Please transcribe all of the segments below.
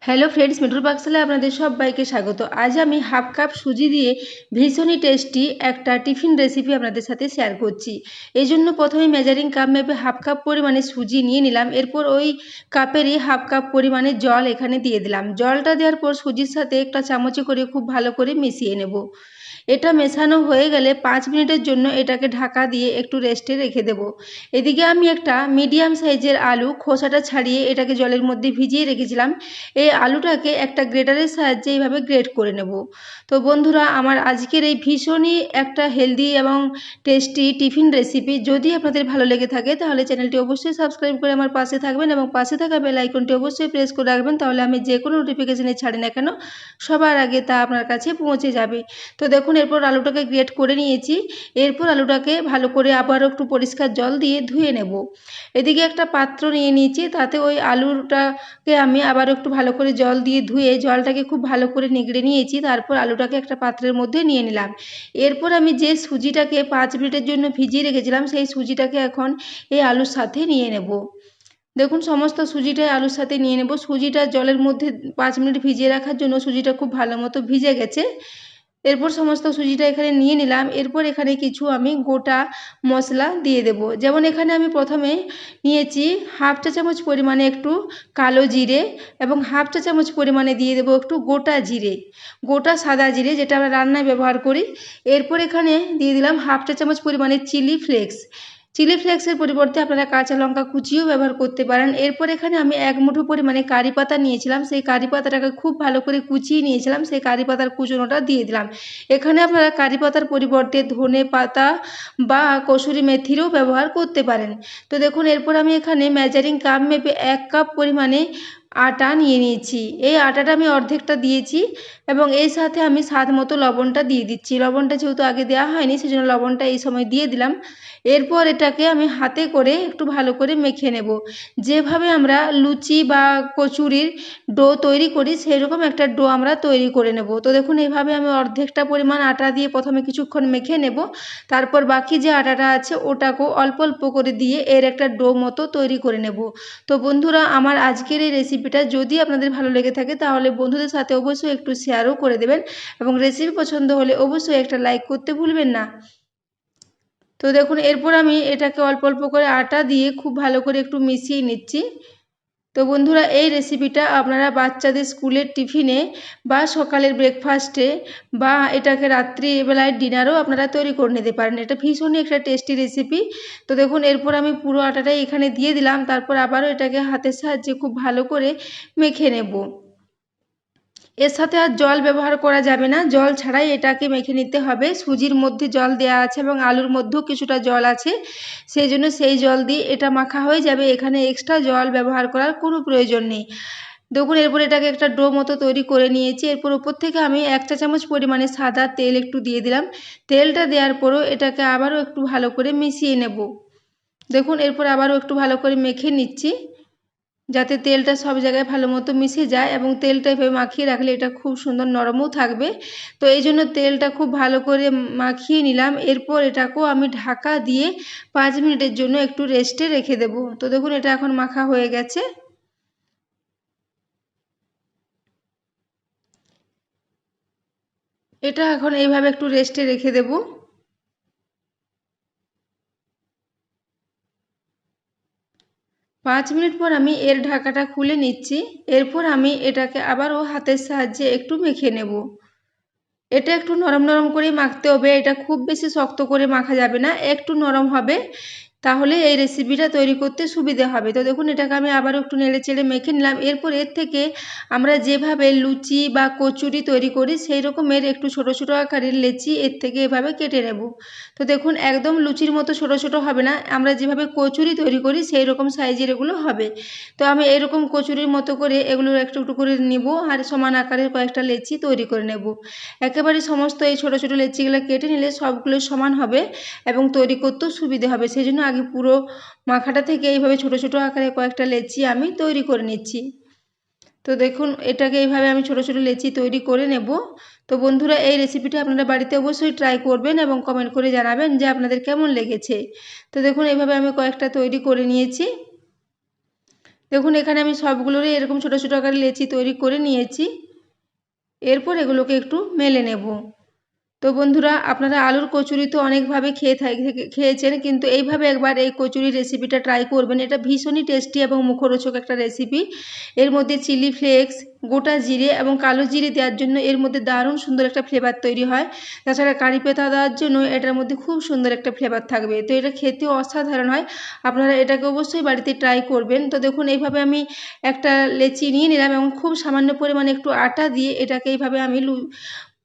Hello friends, মিঠুর পাকশালায় আপনাদের সবাইকে স্বাগত। আজ আমি হাফ কাপ সুজি দিয়ে ভীষণই টেস্টি একটা টিফিন রেসিপি আপনাদের সাথে শেয়ার করছি। এই জন্য প্রথমে মেজারিং কাপ মেপে হাফ কাপ পরিমাণে সুজি নিয়ে নিলাম। এরপর ওই কাপেরই হাফ কাপ পরিমাণে জল এখানে দিয়ে দিলাম। জলটা দেওয়ার পর সুজির সাথে একটা চামচে করে খুব ভালো করে মিশিয়ে নেব। এটা মেশানো হয়ে গেলে 5 মিনিটের জন্য এটাকে ঢাকা দিয়ে একটু রেস্টে রেখে দেব। এদিকে আমি একটা মিডিয়াম সাইজের আলু খোসাটা ছাড়িয়ে এটাকে জলের মধ্যে ভিজিয়ে রেখেছিলাম। এই আলুটাকে একটা গ্রেটারের সাহায্যে এইভাবে গ্রেট করে নেব। তো বন্ধুরা, আমার আজকের এই ভীষণই একটা হেলদি এবং টেস্টি টিফিন রেসিপি যদি আপনাদের ভালো লেগে থাকে তাহলে চ্যানেলটি অবশ্যই সাবস্ক্রাইব করে আমার পাশে থাকবেন এবং পাশে থাকা বেল আইকনটি অবশ্যই প্রেস করে রাখবেন, তাহলে আমি যে কোনো নোটিফিকেশানে ছাড়ি না কেন সবার আগে তা আপনার কাছে পৌঁছে যাবে। তো দেখুন, এরপর আলুটাকে গ্রেট করে নিয়েছি। এরপর আলুটাকে ভালো করে আবারও একটু পরিষ্কার জল দিয়ে ধুয়ে নেব। এদিকে একটা পাত্র নিয়ে নিয়েছি, তাতে ওই আলুটাকে আমি আবার একটু ভালো করে জল দিয়ে ধুয়ে জলটাকে খুব ভালো করে নিগড়ে নিয়েছি। তারপর আলুটাকে একটা পাত্রের মধ্যে নিয়ে নিলাম। এরপর আমি যে সুজিটাকে 5 মিনিটের জন্য ভিজিয়ে রেখেছিলাম সেই সুজিটাকে এখন এই আলুর সাথে নিয়ে নেব। দেখুন, সমস্ত সুজিটাই আলুর সাথে নিয়ে নেব। সুজিটা জলের মধ্যে 5 মিনিট ভিজিয়ে রাখার জন্য সুজিটা খুব ভালো মতো ভিজে গেছে। এরপর সমস্ত সুজিটা এখানে নিয়ে নিলাম। এরপর এখানে কিছু আমি গোটা মশলা দিয়ে দেব। যেমন এখানে আমি প্রথমে নিয়েছি হাফ চা চামচ পরিমাণে একটু কালো জিরে এবং হাফ চা চামচ পরিমাণে দিয়ে দেব একটু গোটা জিরে, গোটা সাদা জিরে, যেটা আমরা রান্নায় ব্যবহার করি। এরপর এখানে দিয়ে দিলাম হাফ চা চামচ পরিমাণে চিলি ফ্লেক্স। চিলি ফ্লেক্সের পরিবর্তে আপনারা কাঁচা লঙ্কা কুচিও ব্যবহার করতে পারেন। এরপর এখানে আমি 1 মুঠো পরিমাণে কারি পাতা নিয়েছিলাম। সেই কারি পাতাটাকে খুব ভালো করে কুচিয়ে নিয়েছিলাম। সেই কারি পাতার কুচোনোটা দিয়ে দিলাম। এখানে আপনারা কারি পাতার পরিবর্তে ধনে পাতা বা কসুরি মেথিরও ব্যবহার করতে পারেন। তো দেখুন, এরপর আমি এখানে মেজারিং কাপ মেপে 1 কাপ পরিমাণে আটা নিয়ে নিয়েছি। এই আটাটা আমি অর্ধেকটা দিয়েছি এবং এর সাথে আমি স্বাদ মতো লবণটা দিয়ে দিচ্ছি। লবণটা যেহেতু আগে দেওয়া হয়নি সেজন্য লবণটা এই সময় দিয়ে দিলাম। এরপর এটাকে আমি হাতে করে একটু ভালো করে মেখে নেব। যেভাবে আমরা লুচি বা কচুরির ডো তৈরি করি সেরকম একটা ডো আমরা তৈরি করে নেব। তো দেখুন, এইভাবে আমি অর্ধেকটা পরিমাণ আটা দিয়ে প্রথমে কিছুক্ষণ মেখে নেব। তারপর বাকি যে আটাটা আছে ওটাকেও অল্প অল্প করে দিয়ে এর একটা ডো মতো তৈরি করে নেব। তো বন্ধুরা, আমার আজকের এই রেসিপিটা যদি আপনাদের ভালো লেগে থাকে তাহলে বন্ধুদের সাথে অবশ্যই একটু শেয়ারও করে দেবেন এবং রেসিপি পছন্দ হলে অবশ্যই একটা লাইক করতে ভুলবেন না। তো দেখুন, এরপর আমি এটাকে অল্প অল্প করে আটা দিয়ে খুব ভালো করে একটু মিশিয়ে নিচ্ছি। তো বন্ধুরা, এই রেসিপিটা আপনারা বাচ্চাদের স্কুলের টিফিনে বা সকালের ব্রেকফাস্টে বা এটাকে রাত্রিবেলায় ডিনারও আপনারা তৈরি করে নিতে পারেন। এটা ভীষণই একটা টেস্টি রেসিপি। তো দেখুন, এরপর আমি পুরো আটাটাই এখানে দিয়ে দিলাম। তারপর আবারও এটাকে হাতের সাহায্যে খুব ভালো করে মেখে নেব। এর সাথে আর জল ব্যবহার করা যাবে না, জল ছাড়াই এটাকে মেখে নিতে হবে। সুজির মধ্যে জল দেওয়া আছে এবং আলুর মধ্যেও কিছুটা জল আছে, সেই জন্য সেই জল দিয়ে এটা মাখা হয়ে যাবে। এখানে এক্সট্রা জল ব্যবহার করার কোনো প্রয়োজন নেই। দেখুন, এরপর এটাকে একটা ডো মতো তৈরি করে নিয়েছি। এরপর উপর থেকে আমি 1 চা চামচ পরিমাণে সাদা তেল একটু দিয়ে দিলাম। তেলটা দেওয়ার পরও এটাকে আবারও একটু ভালো করে মিশিয়ে নেব। দেখুন, এরপর আবারও একটু ভালো করে মেখে নিচ্ছি যাতে তেলটা সব জায়গায় ভালো মতো মিশে যায় এবং তেলটা এভাবে মাখিয়ে রাখলে এটা খুব সুন্দর নরমও থাকবে। তো এই জন্য তেলটা খুব ভালো করে মাখিয়ে নিলাম। এরপর এটাকেও আমি ঢাকা দিয়ে 5 মিনিটের জন্য একটু রেস্টে রেখে দেব। তো দেখুন, এটা এখন মাখা হয়ে গেছে। এটা এখন এইভাবে একটু রেস্টে রেখে দেব। 5 মিনিট পর আমি এর ঢাকাটা খুলে নিচ্ছি। এরপর আমি এটাকে আবারও হাতের সাহায্যে একটু মেখে নেব। এটা একটু নরম নরম করেই মাখতে হবে। এটা খুব বেশি শক্ত করে মাখা যাবে না, একটু নরম হবে, তাহলে এই রেসিপিটা তৈরি করতে সুবিধে হবে। তো দেখুন, এটাকে আমি আবারও একটু নেড়ে চেড়ে মেখে নিলাম। এরপর এর থেকে আমরা যেভাবে লুচি বা কচুরি তৈরি করি সেই রকমের একটু ছোট ছোট আকারের লেচি এর থেকে এভাবে কেটে নেব। তো দেখুন, একদম লুচির মতো ছোট ছোট হবে না, আমরা যেভাবে কচুরি তৈরি করি সেই রকম সাইজের এগুলো হবে। তো আমি এরকম কচুরির মতো করে এগুলো একটু একটু করে নেব আর সমান আকারের কয়েকটা লেচি তৈরি করে নেব। একেবারে সমস্ত এই ছোট ছোট লেচিগুলো কেটে নিলে সবগুলো সমান হবে এবং তৈরি করতেও সুবিধে হবে। সেই জন্য আগে পুরো মাখাটা থেকে এইভাবে ছোট ছোট আকারে কয়েকটা লেচি আমি তৈরি করে নিচ্ছি। তো দেখুন, এটাকে এইভাবে আমি ছোট ছোট লেচি তৈরি করে নেব। তো বন্ধুরা, এই রেসিপিটা আপনারা বাড়িতে অবশ্যই ট্রাই করবেন এবং কমেন্ট করে জানাবেন যে আপনাদের কেমন লেগেছে। তো দেখুন, এইভাবে আমি কয়েকটা তৈরি করে নিয়েছি। দেখুন এখানে আমি সবগুলোরই এরকম ছোটো ছোটো আকারে লেচি তৈরি করে নিয়েছি। এরপর এগুলোকে একটু মেলে নেব। তো বন্ধুরা, আপনারা আলুর কচুরি তো অনেকভাবে খেয়েছেন, কিন্তু এইভাবে একবার এই কচুরি রেসিপিটা ট্রাই করবেন। এটা ভীষণই টেস্টি এবং মুখরোচক একটা রেসিপি। এর মধ্যে চিলি ফ্লেক্স, গোটা জিরে এবং কালো জিরে দেওয়ার জন্য এর মধ্যে দারুণ সুন্দর একটা ফ্লেভার তৈরি হয়। তাছাড়া কারি পাতা দেওয়ার জন্য এটার মধ্যে খুব সুন্দর একটা ফ্লেভার থাকবে। তো এটা খেতেও অসাধারণ হয়। আপনারা এটাকে অবশ্যই বাড়িতে ট্রাই করবেন। তো দেখুন এইভাবে আমি একটা লেচি নিয়ে নিলাম এবং খুব সামান্য পরিমাণে একটু আটা দিয়ে এটাকে এইভাবে আমি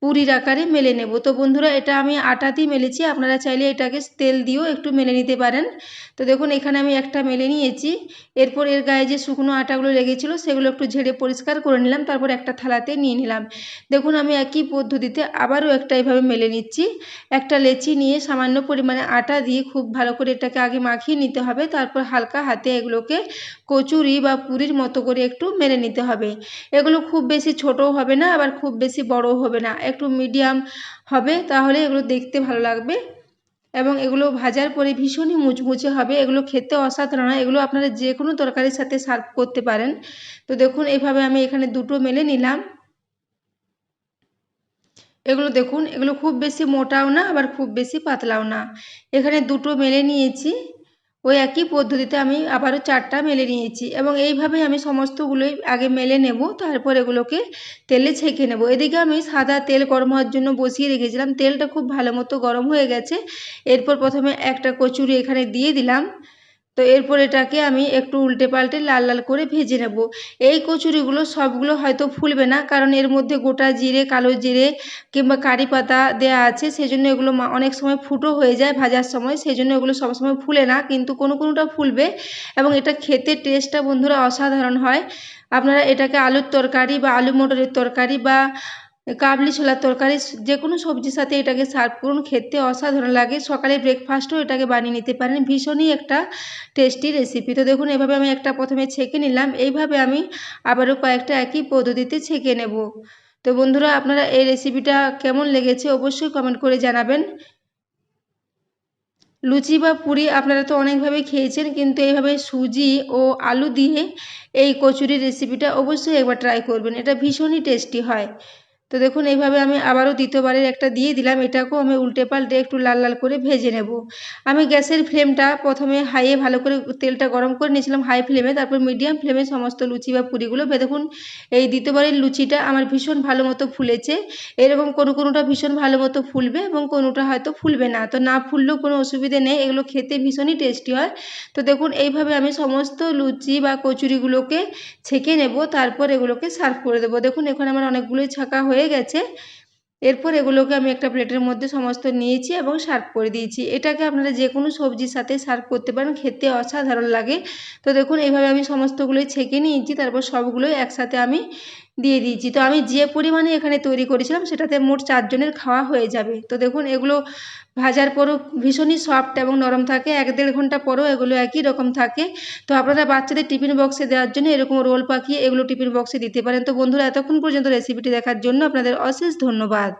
পুরির আকারে মেলে নেব। তো বন্ধুরা, এটা আমি আটা দিয়ে মেলেছি, আপনারা চাইলে এটাকে তেল দিয়েও একটু মেলে নিতে পারেন। তো দেখুন এখানে আমি একটা মেলে নিয়েছি। এরপর এর গায়ে যে শুকনো আটাগুলো লেগেছিল সেগুলো একটু ঝেড়ে পরিষ্কার করে নিলাম, তারপর একটা থালাতে নিয়ে নিলাম। দেখুন আমি একই পদ্ধতিতে আবারও একটা এভাবে মেলে নিচ্ছি। একটা লেচি নিয়ে সামান্য পরিমাণে আটা দিয়ে খুব ভালো করে এটাকে আগে মাখিয়ে নিতে হবে, তারপর হালকা হাতে এগুলোকে কচুরি বা পুরির মতো করে একটু মেলে নিতে হবে। এগুলো খুব বেশি ছোটও হবে না, আবার খুব বেশি বড়ও হবে না, একটু মিডিয়াম হবে, তাহলে এগুলো দেখতে ভালো লাগবে এবং এগুলো ভাজার পরে ভীষণই মুচমুচে হবে। এগুলো খেতে অসাধারণ হয়। এগুলো আপনারা যে কোনো তরকারির সাথে সার্ভ করতে পারেন। তো দেখুন এইভাবে আমি এখানে দুটো মেলে নিলাম। এগুলো দেখুন, এগুলো খুব বেশি মোটাও না, আবার খুব বেশি পাতলাও না। এখানে দুটো মেলে নিয়েছি। ওই একই পদ্ধতিতে আমি আবারও 4টা মেলে নিয়েছি এবং এইভাবে আমি সমস্তগুলোই আগে মেলে নেব, তারপর এগুলোকে তেলে ছেঁকে নেব। এদিকে আমি সাদা তেল গরম হওয়ার জন্য বসিয়ে রেখেছিলাম। তেলটা খুব ভালো মতো গরম হয়ে গেছে। এরপর প্রথমে একটা কচুরি এখানে দিয়ে দিলাম। তো এরপর এটাকে আমি একটু উল্টে পাল্টে লাল লাল করে ভেজে নেব। এই কচুরিগুলো সবগুলো হয়তো ফুলবে না, কারণ এর মধ্যে গোটা জিরে, কালো জিরে কিংবা কারি পাতা দেওয়া আছে, সেজন্য এগুলো অনেক সময় ফুটো হয়ে যায় ভাজার সময়, সেই জন্য এগুলো সবসময় ফুলে না, কিন্তু কোনোটা ফুলবে এবং এটা খেতে টেস্টটা বন্ধুরা অসাধারণ হয়। আপনারা এটাকে আলুর তরকারি বা আলু মটরের তরকারি বা কাবলি ছোলার তরকারি যে কোনো সবজির সাথে এটাকে সার্ভ করুন, খেতে অসাধারণ লাগে। সকালে ব্রেকফাস্টও এটাকে বানিয়ে নিতে পারেন। ভীষণই একটা টেস্টি রেসিপি। তো দেখুন এভাবে আমি একটা প্রথমে ছেঁকে নিলাম। এইভাবে আমি আবারও কয়েকটা একই পদ্ধতিতে ছেঁকে নেব। তো বন্ধুরা, আপনারা এই রেসিপিটা কেমন লেগেছে অবশ্যই কমেন্ট করে জানাবেন। লুচি বা পুরি আপনারা তো অনেকভাবে খেয়েছেন, কিন্তু এইভাবে সুজি ও আলু দিয়ে এই কচুরি রেসিপিটা অবশ্যই একবার ট্রাই করবেন। এটা ভীষণই টেস্টি হয়। তো দেখুন এইভাবে আমি আবারও দ্বিতীয়বারের একটা দিয়ে দিলাম। এটাকেও আমি উল্টে পাল্টে একটু লাল লাল করে ভেজে নেব। আমি গ্যাসের ফ্লেমটা প্রথমে হাইয়ে ভালো করে তেলটা গরম করে নিয়েছিলাম হাই ফ্লেমে, তারপর মিডিয়াম ফ্লেমে সমস্ত লুচি বা পুরিগুলো দেখুন এই দ্বিতীয়বারের লুচিটা আমার ভীষণ ভালো মতো ফুলেছে। এরকম কোনোটা ভীষণ ভালো মতো ফুলবে এবং কোনোটা হয়তো ফুলবে না। তো না ফুললেও কোনো অসুবিধে নেই, এগুলো খেতে ভীষণই টেস্টি হয়। তো দেখুন এইভাবে আমি সমস্ত লুচি বা কচুরিগুলোকে ছেঁকে নেব, তারপর এগুলোকে সার্ভ করে দেবো। দেখুন এখানে আমার অনেকগুলোই ছাঁকা হয়ে গেছে। এরপর এগুলোকে আমি একটা প্লেটের মধ্যে সমস্ত নিয়েছি এবং সার্ভ করে দিয়েছি। এটাকে আপনারা যে কোনো সবজির সাথে সার্ভ করতে পারেন, খেতে অসাধারণ লাগে। তো দেখুন এইভাবে আমি সমস্তগুলোই ছেঁকে নিয়েছি, তারপর সবগুলোই একসাথে আমি দিয়ে দিয়েছি। তো আমি যে পরিমাণে এখানে তৈরি করেছিলাম সেটাতে মোট 4 জনের খাওয়া হয়ে যাবে। তো দেখুন এগুলো ভাজার পরও ভীষণই সফট এবং নরম থাকে। 1-1.5 ঘন্টা পরেও এগুলো একই রকম থাকে। তো আপনারা বাচ্চাদের টিফিন বক্সে দেওয়ার জন্য এরকম রোল পাকিয়ে এগুলো টিফিন বক্সে দিতে পারেন। তো বন্ধুরা, এতক্ষণ পর্যন্ত রেসিপিটি দেখার জন্য আপনাদের অশেষ ধন্যবাদ।